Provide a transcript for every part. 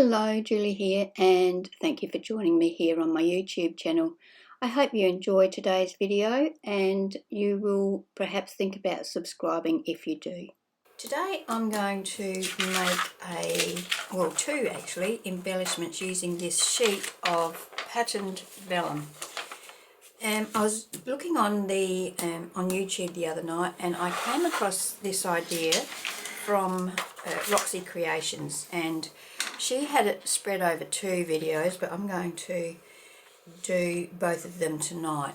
Hello, Julie here, and thank you for joining me here on my YouTube channel. I hope you enjoyed today's video and you will perhaps think about subscribing if you do. Today I'm going to make two actually, embellishments using this sheet of patterned vellum. I was looking on YouTube the other night and I came across this idea from Roxy Creations, and she had it spread over 2 videos, but I'm going to do both of them tonight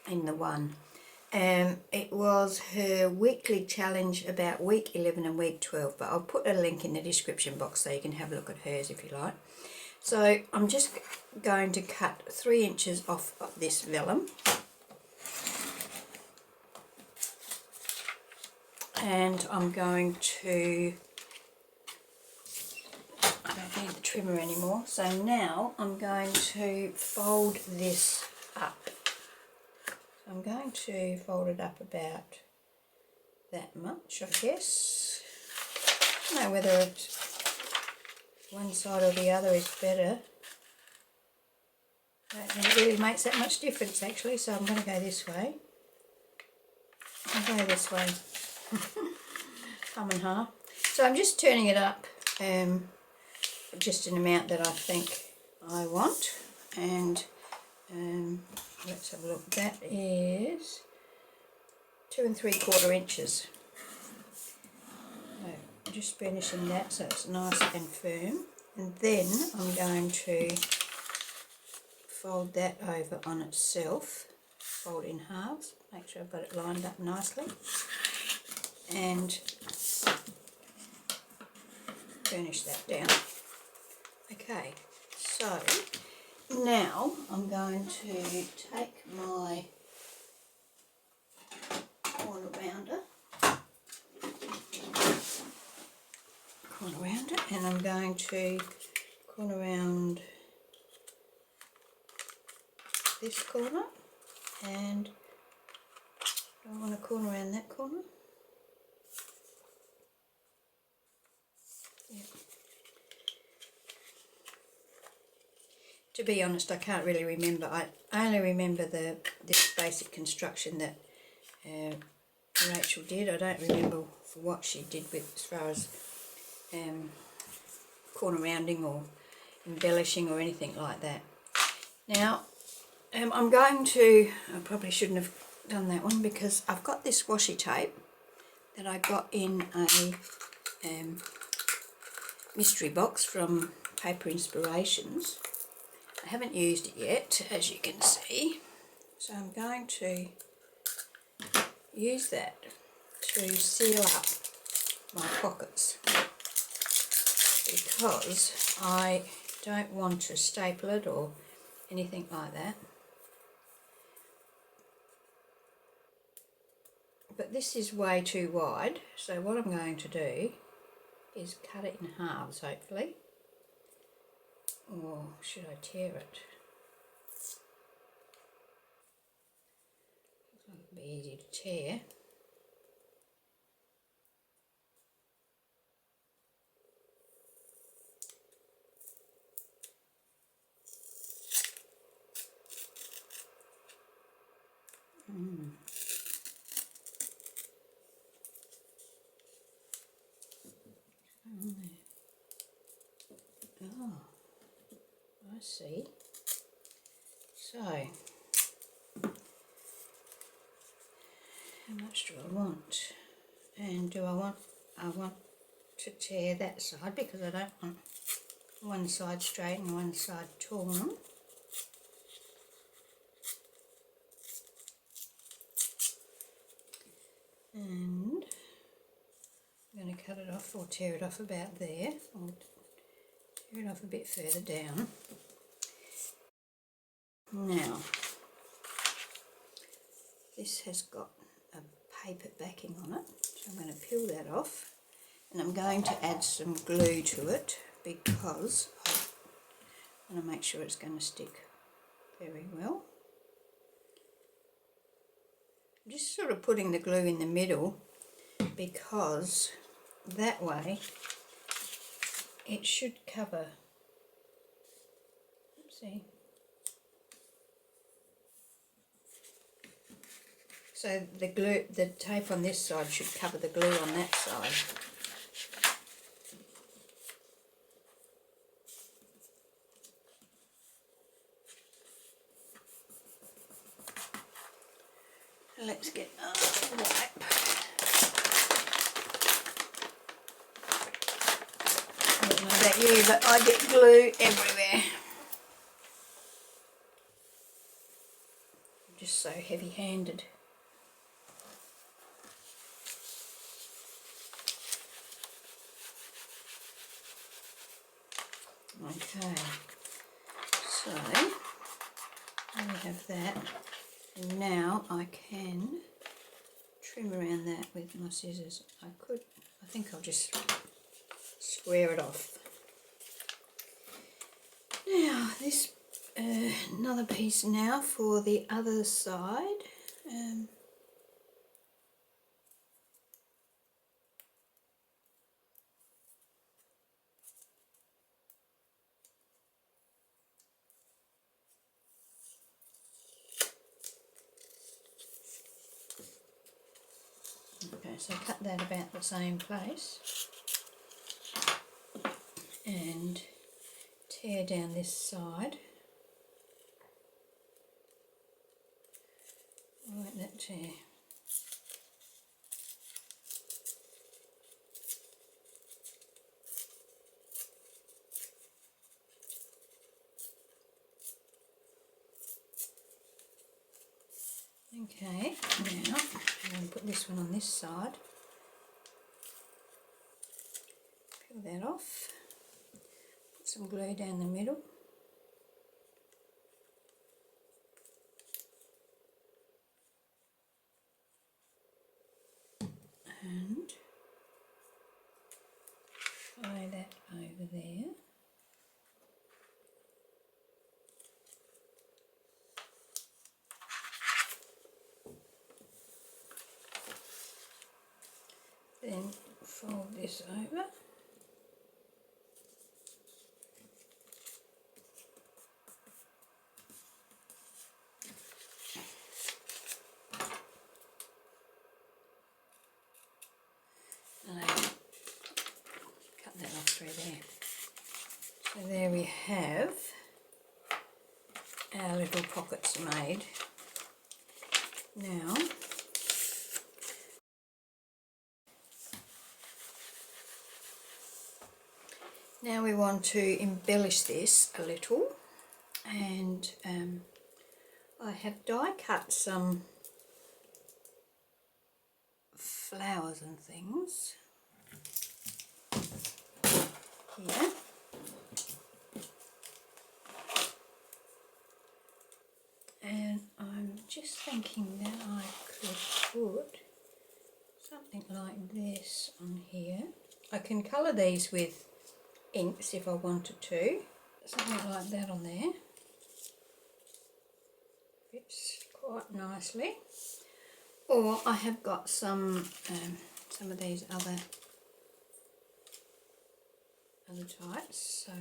in the one. It was her weekly challenge about week 11 and week 12, but I'll put a link in the description box so you can have a look at hers if you like. So I'm just going to cut 3 inches off of this vellum. And I'm going to, I don't need the trimmer anymore, so now I'm going to fold this up. I'm going to fold it up about that much, I guess. I don't know whether it's one side or the other is better. I don't think it really makes that much difference actually, so I'm going to go this way. I'll go this way. Thumb and half. So I'm just turning it up just an amount that I think I want, and let's have a look. That is 2 3/4 inches. So I'm just finishing that so it's nice and firm, and then I'm going to fold that over on itself, fold in halves, make sure I've got it lined up nicely, and finish that down. Okay, so now I'm going to take my corner rounder, and I'm going to corner round this corner, and I want to corner around that corner. Yep. To be honest, I can't really remember. I only remember this basic construction that Rachel did. I don't remember what she did with as far as corner rounding or embellishing or anything like that. Now I'm going to, I probably shouldn't have done that one because I've got this washi tape that I got in a mystery box from Paper Inspirations. I haven't used it yet, as you can see, so I'm going to use that to seal up my pockets because I don't want to staple it or anything like that. But this is way too wide, so what I'm going to do is cut it in halves, hopefully. Or should I tear it? It'll be easy to tear. Oh, I see. So, how much do I want? And I want to tear that side because I don't want one side straight and one side torn. And I'm going to cut it off or tear it off about there, or tear it off a bit further down. Now, this has got a paper backing on it, so I'm going to peel that off, and I'm going to add some glue to it because I want to make sure it's going to stick very well. I'm just sort of putting the glue in the middle because that way it should cover See? So the glue, the tape on this side should cover the glue on that side. Let's get a wipe. I don't know about you, but I get glue everywhere. I'm just so heavy-handed. Okay, so we have that, and now I can trim around that with my scissors. I think I'll just square it off. Now this another piece now for the other side. Okay, so cut that about the same place and tear down this side. I like that tear. Okay, now I'm going to put this one on this side. Peel that off. Put some glue down the middle. And lay that over there. Then fold this over. And cut that off through there. So there we have our little pockets made. Now we want to embellish this a little, and I have die cut some flowers and things here. And I'm just thinking that I could put something like this on here. I can colour these with inks if I wanted to. Something like that on there. Fits quite nicely. Or I have got some of these other types, so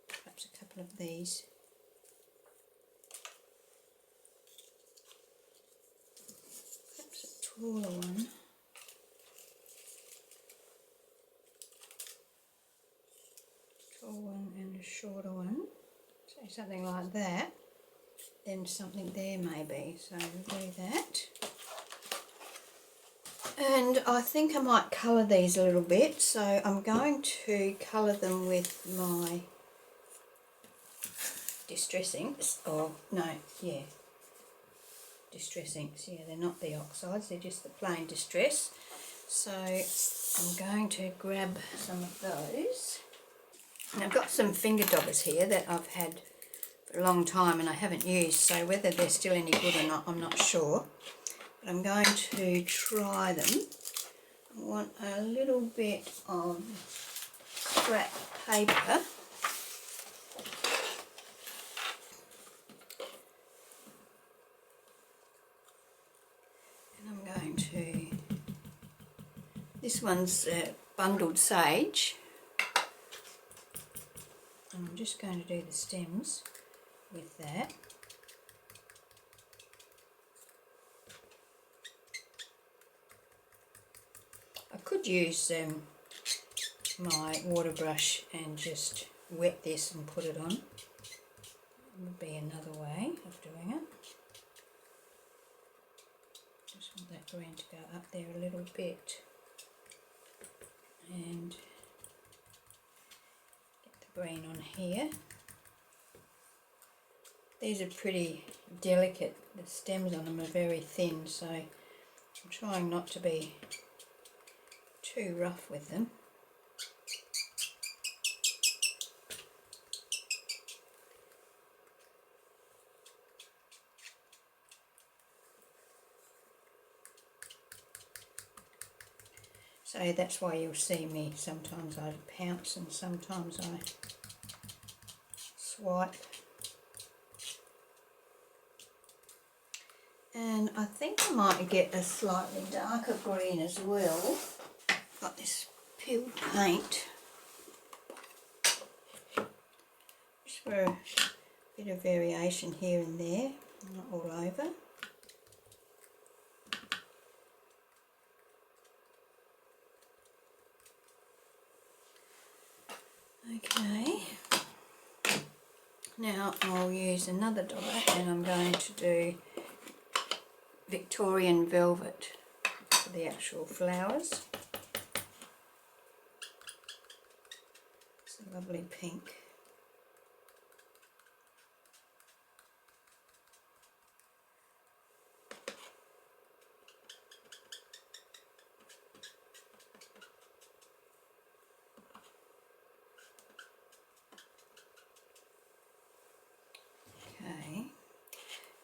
perhaps a couple of these. Perhaps a taller one. Tall one and a shorter one. So something like that. Then something there maybe. So we'll do that. And I think I might colour these a little bit, so I'm going to colour them with my Distress inks, or no, yeah, Distress inks, yeah, they're not the Oxides, they're just the plain Distress. So I'm going to grab some of those. And I've got some finger daubers here that I've had for a long time and I haven't used, so whether they're still any good or not, I'm not sure. But I'm going to try them. I want a little bit of scrap paper. And I'm going to, this one's bundled sage. And I'm just going to do the stems with that. I could use my water brush and just wet this and put it on. That would be another way of doing it. Just want that green to go up there a little bit. And get the green on here. These are pretty delicate. The stems on them are very thin, so I'm trying not to be too rough with them. So that's why you'll see me, sometimes I pounce and sometimes I swipe. And I think I might get a slightly darker green as well. Got this peeled paint. Just for a bit of variation here and there, not all over. Okay, now I'll use another dye and I'm going to do Victorian velvet for the actual flowers. It's a lovely pink.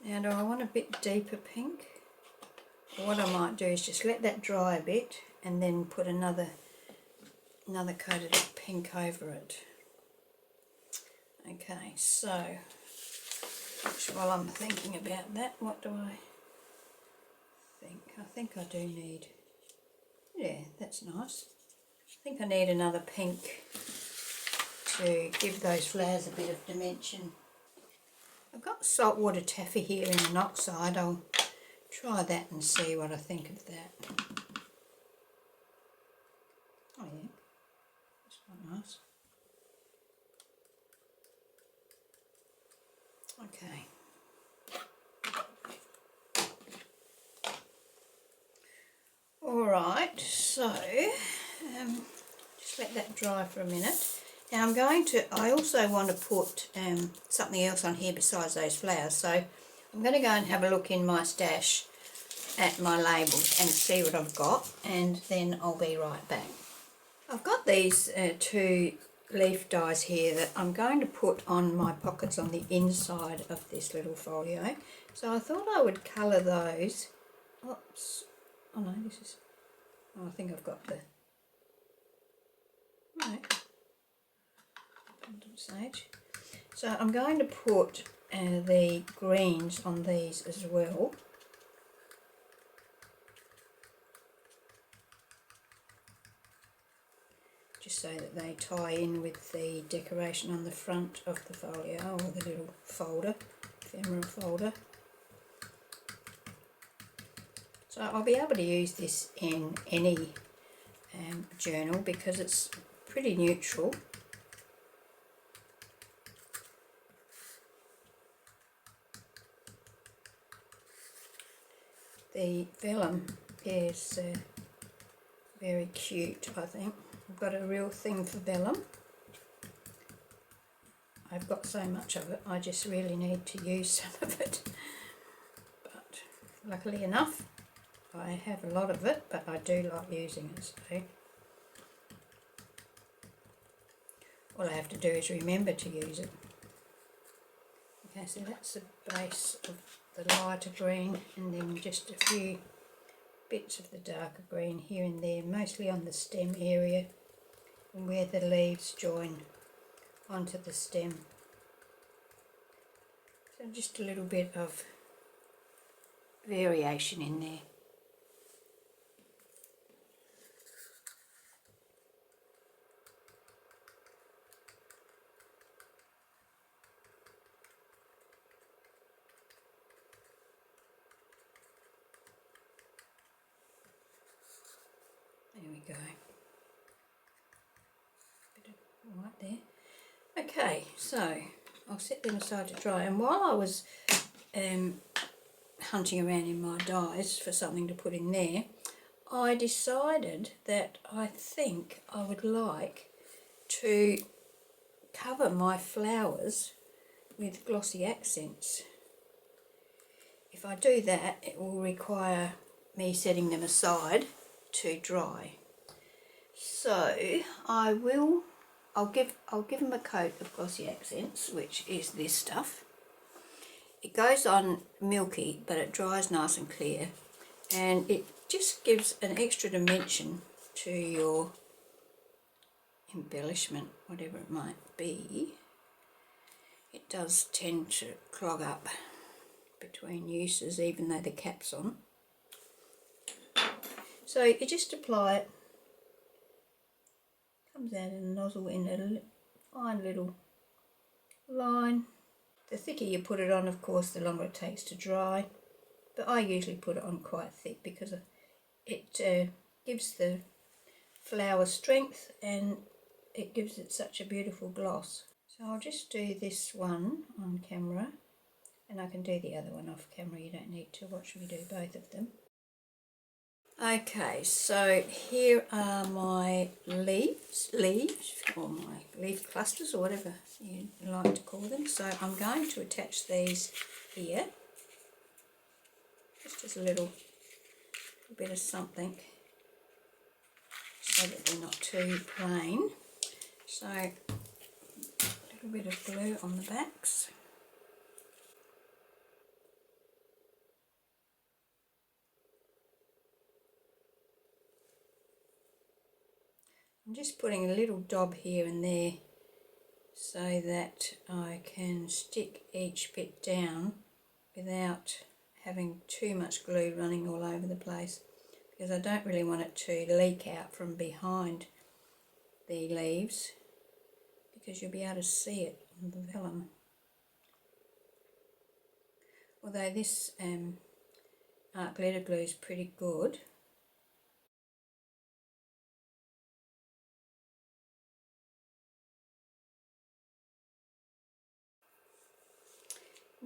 Now do I want a bit deeper pink? What I might do is just let that dry a bit and then put another coat of pink over it. Okay, so while I'm thinking about that, what do I think? I think I do need, yeah, that's nice. I think I need another pink to give those flowers a bit of dimension. I've got saltwater taffy here in an Oxide. I'll try that and see what I think of that. Oh yeah, that's quite nice. Okay. Alright, so just let that dry for a minute. Now I also want to put something else on here besides those flowers, so I'm going to go and have a look in my stash at my labels and see what I've got, and then I'll be right back. I've got these two leaf dies here that I'm going to put on my pockets on the inside of this little folio, so I thought I would colour those. Oops. Oh no, this is, oh, I think I've got the, no. Sage. So I'm going to put the greens on these as well. Just so that they tie in with the decoration on the front of the folio, or the little folder, ephemera folder. So I'll be able to use this in any journal because it's pretty neutral. The vellum is very cute, I think. I've got a real thing for vellum. I've got so much of it, I just really need to use some of it. But luckily enough, I have a lot of it, but I do like using it. So all I have to do is remember to use it. Okay, so that's the base of the lighter green, and then just a few bits of the darker green here and there, mostly on the stem area and where the leaves join onto the stem. So just a little bit of variation in there. There we go. Bit of white there. Okay, so I'll set them aside to dry, and while I was hunting around in my dies for something to put in there, I decided that I think I would like to cover my flowers with Glossy Accents. If I do that, it will require me setting them aside to dry. So I'll give them a coat of Glossy Accents, which is this stuff. It goes on milky, but it dries nice and clear, and it just gives an extra dimension to your embellishment, whatever it might be. It does tend to clog up between uses, even though the cap's on. So you just apply it, comes out in a nozzle in a fine little line. The thicker you put it on, of course, the longer it takes to dry, but I usually put it on quite thick because it gives the flower strength and it gives it such a beautiful gloss. So I'll just do this one on camera, and I can do the other one off camera. You don't need to watch me do both of them. Okay, so here are my leaves, or my leaf clusters, or whatever you like to call them. So I'm going to attach these here, just as a little bit of something, so that they're not too plain. So a little bit of glue on the backs. I'm just putting a little daub here and there so that I can stick each bit down without having too much glue running all over the place, because I don't really want it to leak out from behind the leaves, because you'll be able to see it on the vellum. Although this art glitter glue is pretty good.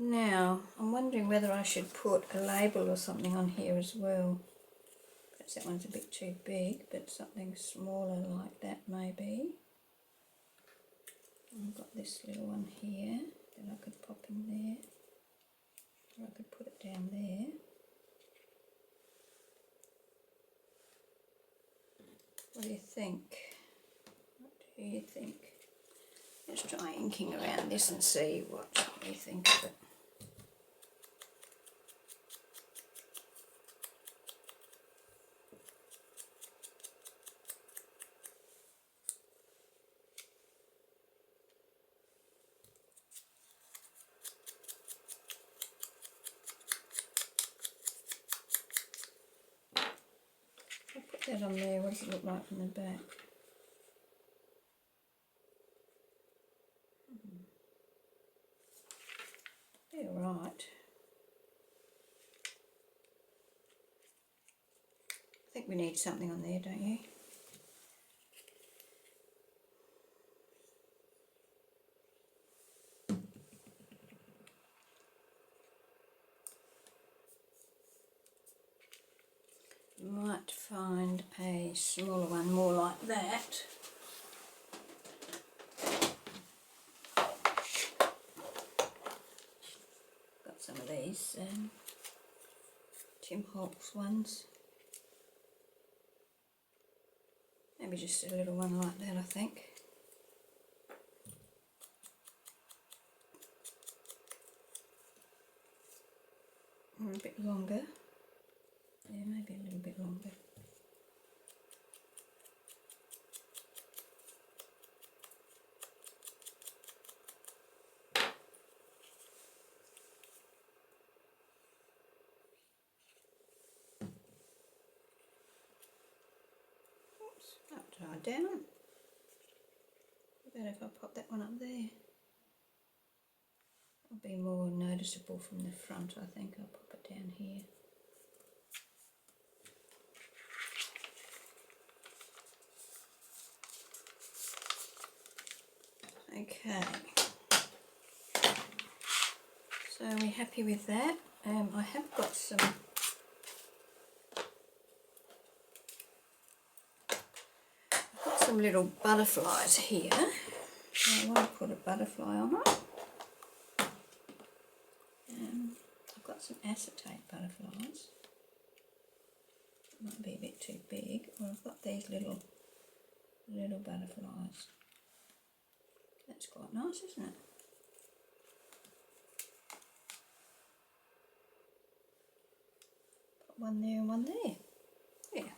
Now, I'm wondering whether I should put a label or something on here as well. Perhaps that one's a bit too big, but something smaller like that maybe. I've got this little one here that I could pop in there, or I could put it down there. What do you think? What do you think? Let's try inking around this and see what we think of it. I'll put that on there. What does it look like from the back? Be alright. I think we need something on there, don't you? Might find a smaller one more like that. Got some of these Tim Holtz ones. Maybe just a little one like that, I think. Or a bit longer. Yeah, maybe a little bit longer. Oops, upside down. What about if I pop that one up there? It'll be more noticeable from the front, I think. I'll pop it down here. Okay, so we're happy with that. I have got some little butterflies here. I want to put a butterfly on it. I've got some acetate butterflies. Might be a bit too big. Well, I've got these little butterflies. That's quite nice, isn't it? Put one there and one there. Yeah.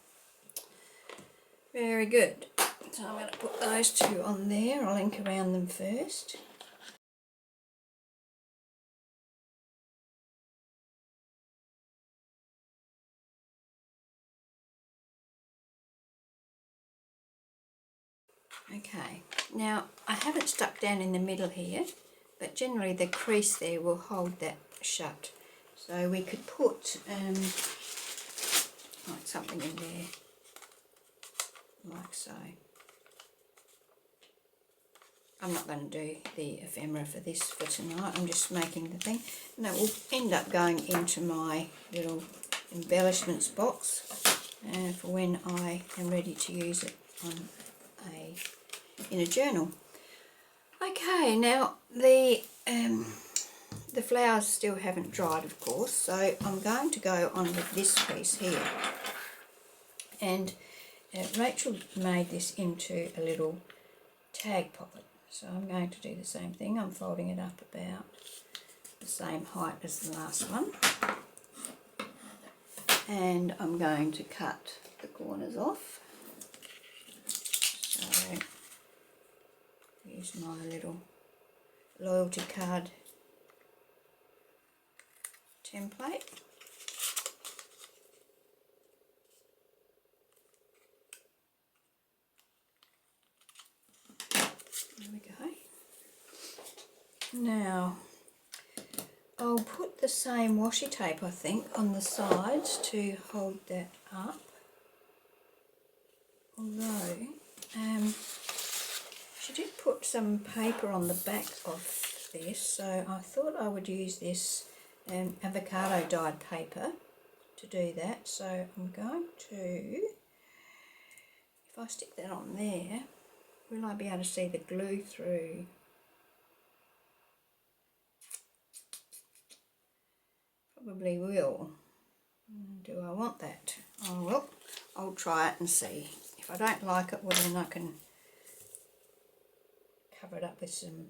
Very good. So I'm going to put those two on there. I'll ink around them first. Okay, now I have it stuck down in the middle here, but generally the crease there will hold that shut. So we could put like something in there, like so. I'm not going to do the ephemera for this for tonight, I'm just making the thing. And that will end up going into my little embellishments box for when I am ready to use it in a journal. Okay, now the flowers still haven't dried, of course, so I'm going to go on with this piece here. And Rachel made this into a little tag pocket, so I'm going to do the same thing. I'm folding it up about the same height as the last one, and I'm going to cut the corners off. So use my little loyalty card template. There we go. Now I'll put the same washi tape, I think, on the sides to hold that up. Although she did put some paper on the back of this, so I thought I would use this avocado dyed paper to do that. So I'm going to, if I stick that on there, will I be able to see the glue through? Probably will. Do I want that? Oh well, I'll try it and see. If I don't like it, well then I can cover it up with some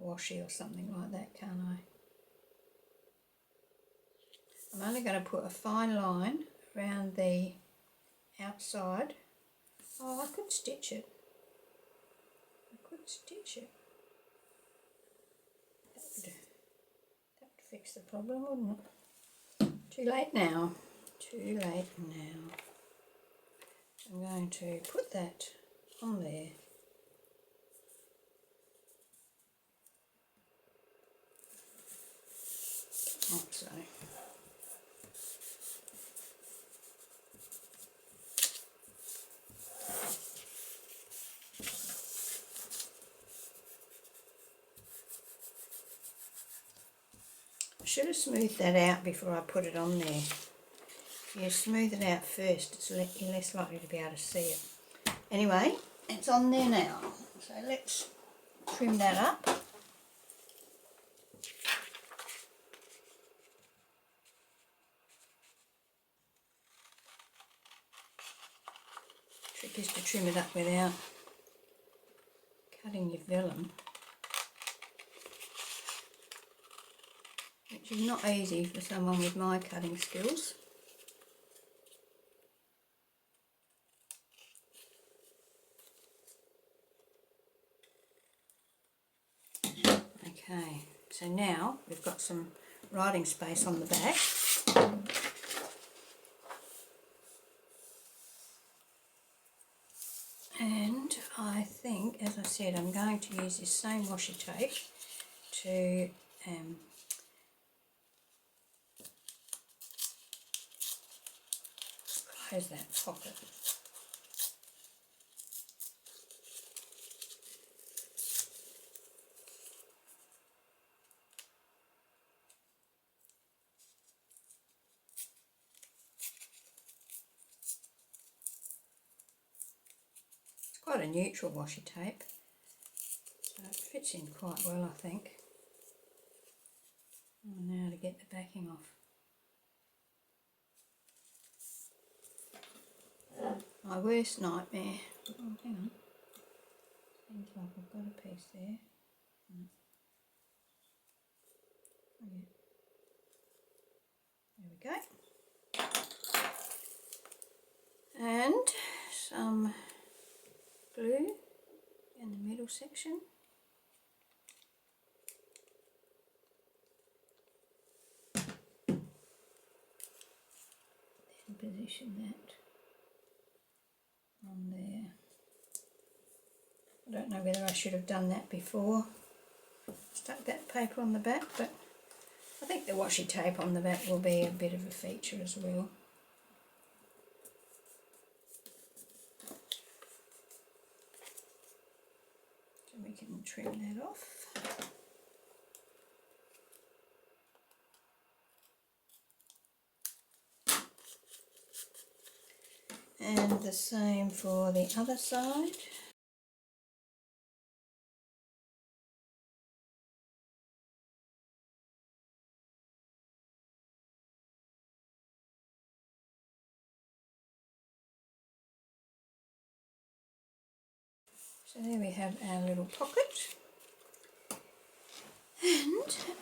washi or something like that, can't I? I'm only going to put a fine line around the outside. Oh, I could stitch it. I could stitch it. That would fix the problem, wouldn't it? Too late now. Too late now. I'm going to put that on there. Like so. I should have smoothed that out before I put it on there. If you smooth it out first, you're less likely to be able to see it. Anyway, it's on there now. So let's trim that up. Trick is to trim it up without cutting your vellum, which is not easy for someone with my cutting skills. Okay, so now we've got some writing space on the back. And I think, as I said, I'm going to use this same washi tape to close that pocket. quite a neutral washi tape, so it fits in quite well, I think. Now to get the backing off. My worst nightmare. Oh, hang on. Seems like I've got a piece there. Oh, yeah. There we go. And some glue in the middle section. Then position that on there. I don't know whether I should have done that before. Stuck that paper on the back, but I think the washi tape on the back will be a bit of a feature as well. So we can trim that off. And the same for the other side. So there we have our little pocket.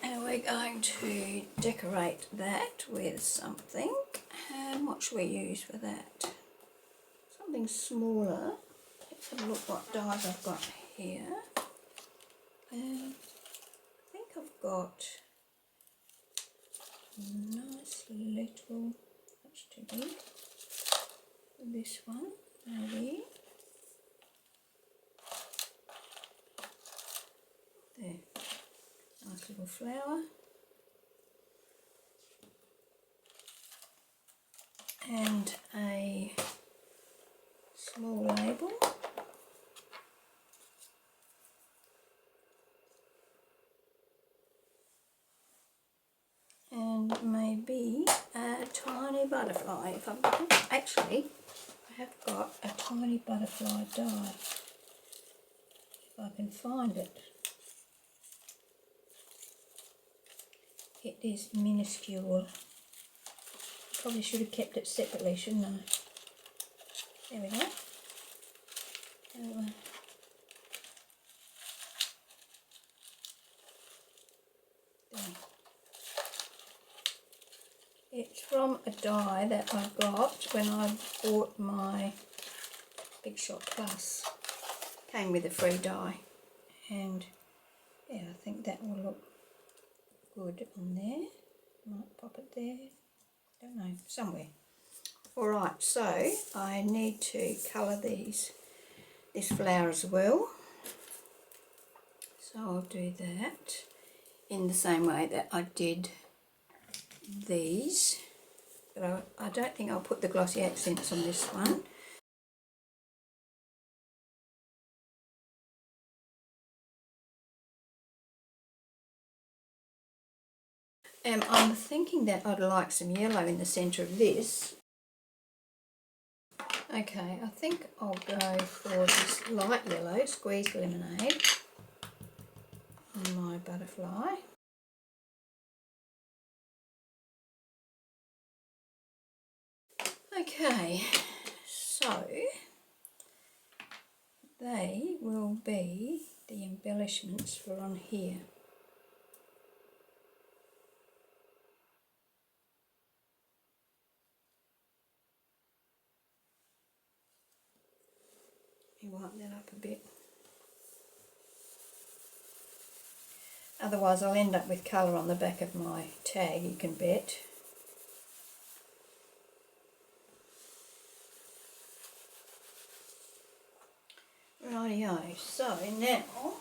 And we're going to decorate that with something. And what should we use for that? Something smaller. Let's have a look what dies I've got here. I think I've got a nice little, that's too big. This one, maybe. There, nice little flower. And a small label. And maybe a tiny butterfly. If I've got, actually, I have got a tiny butterfly die. If I can find it. It is minuscule. Probably should have kept it separately, shouldn't I? There we go. It's from a die that I got when I bought my Big Shot Plus. Came with a free die, and yeah, I think that will look good on there. Might pop it there. Don't know, somewhere. Alright, so I need to colour this flower as well. So I'll do that in the same way that I did these. But I don't think I'll put the Glossy Accents on this one. I'm thinking that I'd like some yellow in the centre of this. Okay, I think I'll go for this light yellow, Squeezed Lemonade, on my butterfly. Okay, so they will be the embellishments for on here. Let me wipe that up a bit. Otherwise I'll end up with colour on the back of my tag, you can bet. Rightio, so now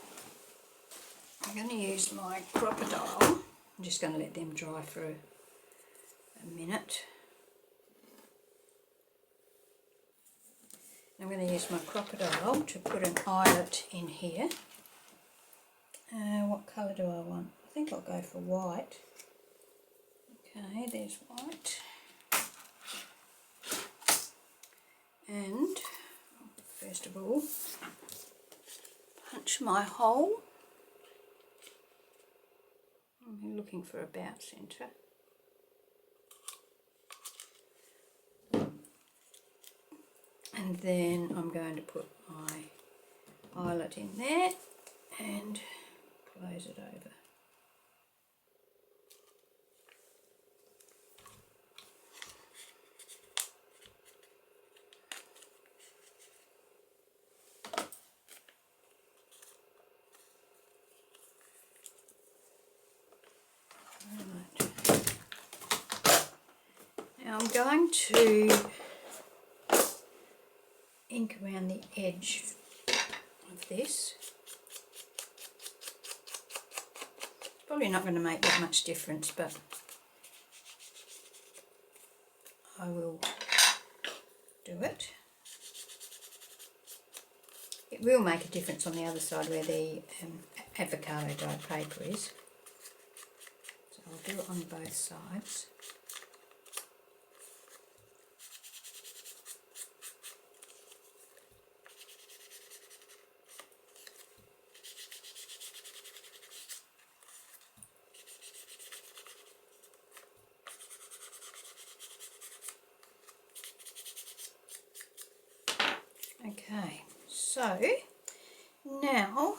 I'm going to use my Crocodile. I'm just going to let them dry for a minute. I'm going to use my Crocodile to put an eyelet in here. What colour do I want? I think I'll go for white. Okay, there's white. And first of all, punch my hole. I'm looking for about centre. And then I'm going to put my eyelet in there and close it over. Now I'm going to ink around the edge of this. It's probably not going to make that much difference, but I will do it. It will make a difference on the other side where the avocado dyed paper is. So I'll do it on both sides. Okay, so now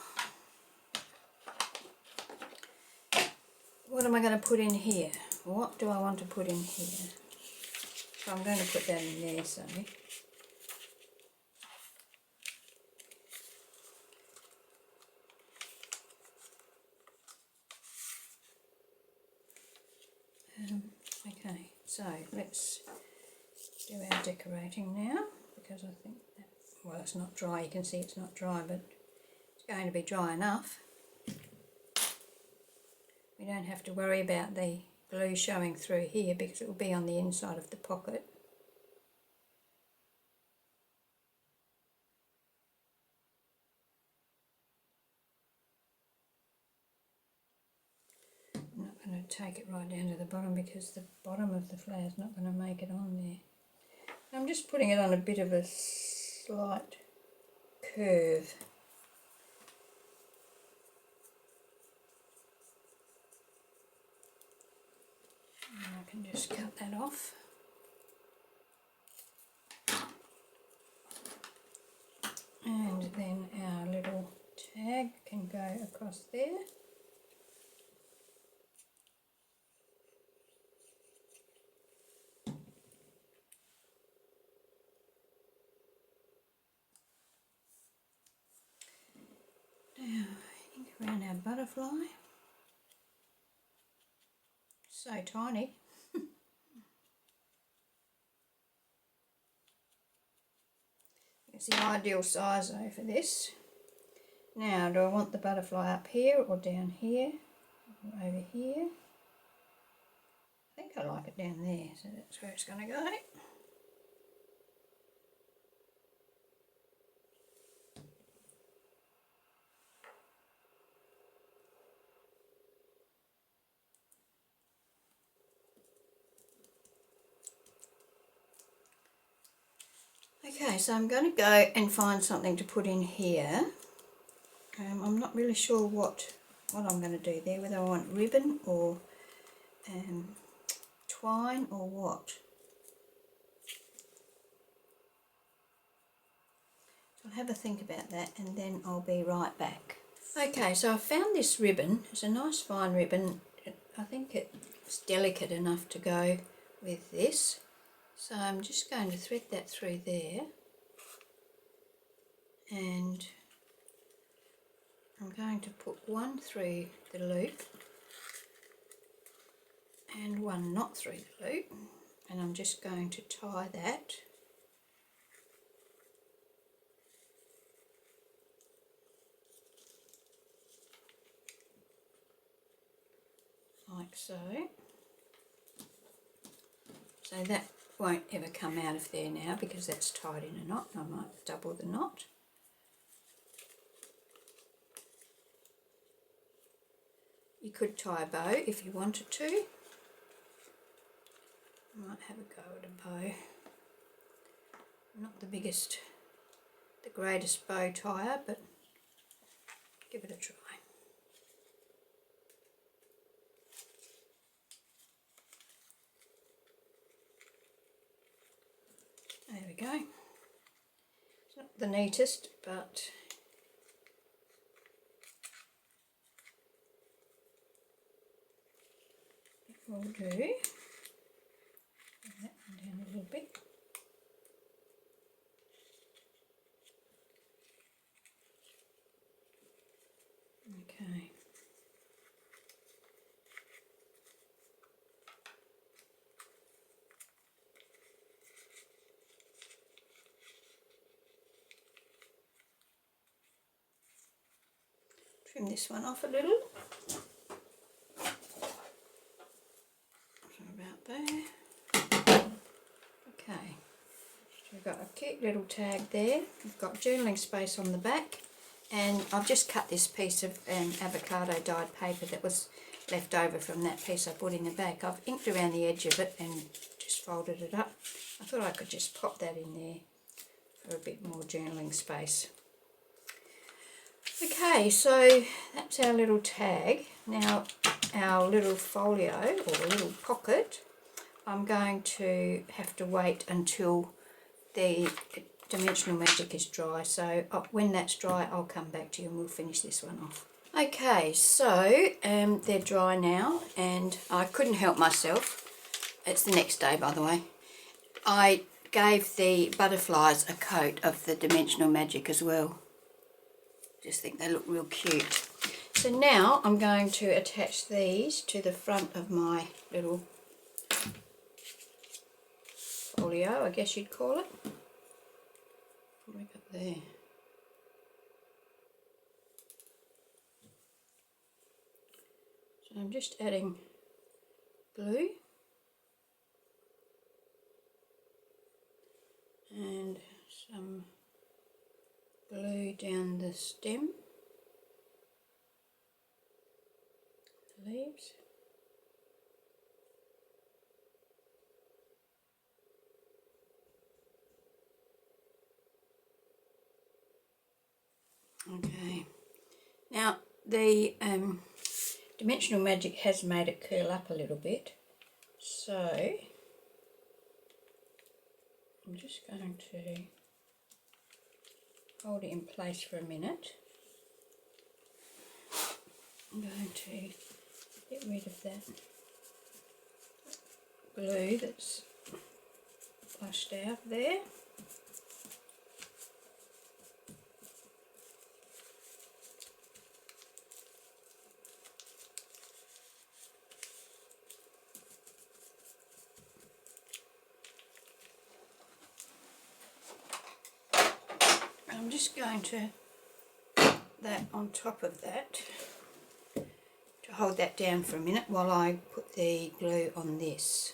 what am I going to put in here? What do I want to put in here? So I'm going to put that in there, so okay, so let's do our decorating now, because I think that, well, it's not dry, you can see it's not dry, but it's going to be dry enough. We don't have to worry about the glue showing through here because it will be on the inside of the pocket. I'm not going to take it right down to the bottom because the bottom of the flower is not going to make it on there. I'm just putting it on a bit of a slight curve. And I can just cut that off. And then our little tag can go across there. Now, ink around our butterfly. So tiny. It's the ideal size though for this. Now, do I want the butterfly up here or down here or over here? I think I like it down there, so that's where it's going to go. Okay, so I'm going to go and find something to put in here. I'm not really sure what I'm going to do there, whether I want ribbon or twine or what. So I'll have a think about that and then I'll be right back. Okay, so I found this ribbon. It's a nice fine ribbon. I think it's delicate enough to go with this. So I'm just going to thread that through there, and I'm going to put one through the loop and one not through the loop, and I'm just going to tie that like so. So that won't ever come out of there now because that's tied in a knot. I might double the knot. You could tie a bow if you wanted to. I might have a go at a bow. I'm not the biggest the greatest bow tire, but give it a try. There we go. It's not the neatest, but it will do. Bring that one down a little bit. Okay. Trim this one off a little. So about there. Okay. So we've got a cute little tag there. We've got journaling space on the back. And I've just cut this piece of avocado dyed paper that was left over from that piece I put in the back. I've inked around the edge of it and just folded it up. I thought I could just pop that in there for a bit more journaling space. Okay, so that's our little tag. Now our little folio or little pocket, I'm going to have to wait until the Dimensional Magic is dry, so when that's dry I'll come back to you and we'll finish this one off. Okay, so they're dry now and I couldn't help myself. It's the next day, by the way. I gave the butterflies a coat of the Dimensional Magic as well. Just think they look real cute. So now I'm going to attach these to the front of my little folio, I guess you'd call it. What have we got there? So I'm just adding glue and some glue down the stem, the leaves. Okay, now the Dimensional Magic has made it curl up a little bit, so I'm just going to hold it in place for a minute. I'm going to get rid of that glue that's flushed out there. I'm just going to put that on top of that to hold that down for a minute while I put the glue on this.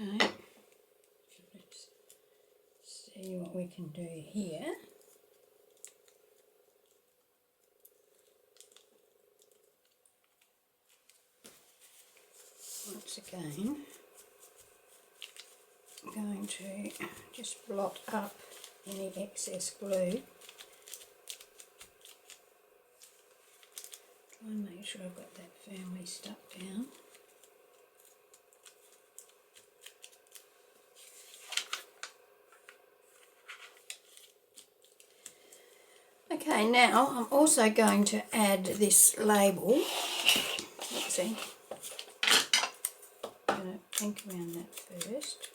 Okay, let's see what we can do here. Once again, I'm going to just blot up any excess glue. Try and make sure I've got that firmly stuck down. Okay, now I'm also going to add this label. Let's see. I'm going to ink around that first.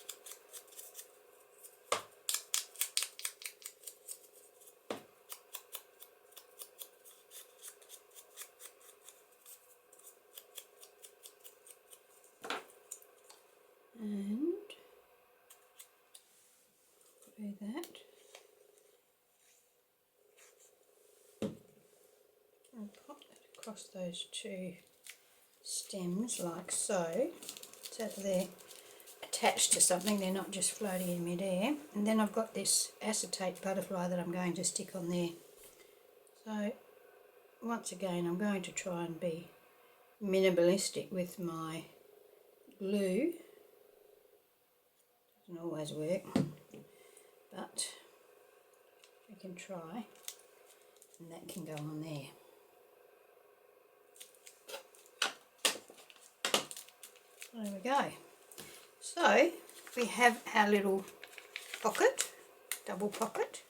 And glue that. And pop that across those two stems like so, so that they're attached to something, they're not just floating in midair. And then I've got this acetate butterfly that I'm going to stick on there. So once again I'm going to try and be minimalistic with my glue. Doesn't always work, but we can try, and that can go on there. There we go. So we have our little pocket, double pocket,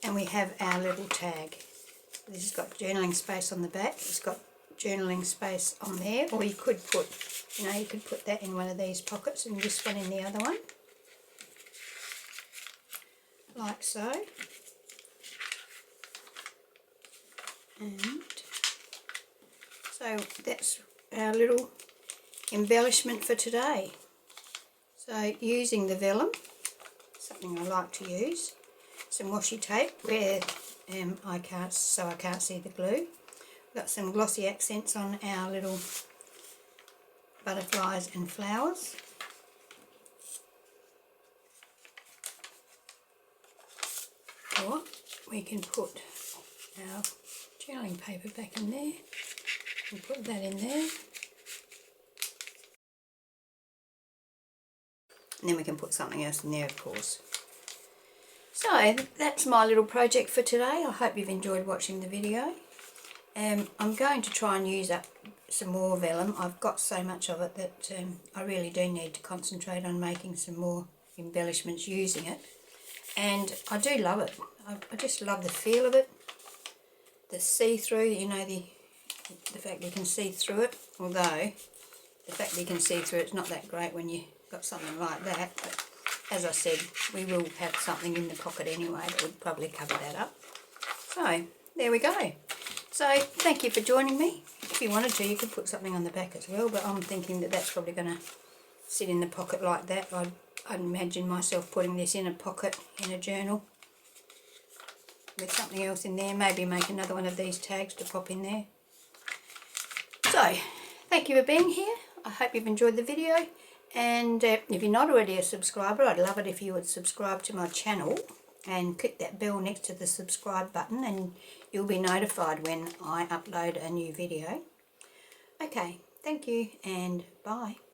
and we have our little tag. This has got journaling space on the back, it's got journaling space on there, or you could put, you could put that in one of these pockets and this one in the other one, like so. And so that's our little embellishment for today. So using the Vellum, something I like to use, some washi tape where I can't see the glue. Got some Glossy Accents on our little butterflies and flowers. Or we can put our journaling paper back in there and put that in there. And then we can put something else in there, of course. So that's my little project for today. I hope you've enjoyed watching the video. I'm going to try and use up some more vellum. I've got so much of it that I really do need to concentrate on making some more embellishments using it. And I do love it. I just love the feel of it. The see-through, you know, the fact you can see through it. Although the fact that you can see through it's not that great when you got something like that. But as I said, we will have something in the pocket anyway that would probably cover that up. So there we go. So thank you for joining me. If you wanted to, you could put something on the back as well, but I'm thinking that that's probably going to sit in the pocket like that. I'd imagine myself putting this in a pocket in a journal with something else in there. Maybe make another one of these tags to pop in there. So thank you for being here. I hope you've enjoyed the video. And if you're not already a subscriber, I'd love it if you would subscribe to my channel and click that bell next to the subscribe button, and you'll be notified when I upload a new video. Okay, thank you and bye.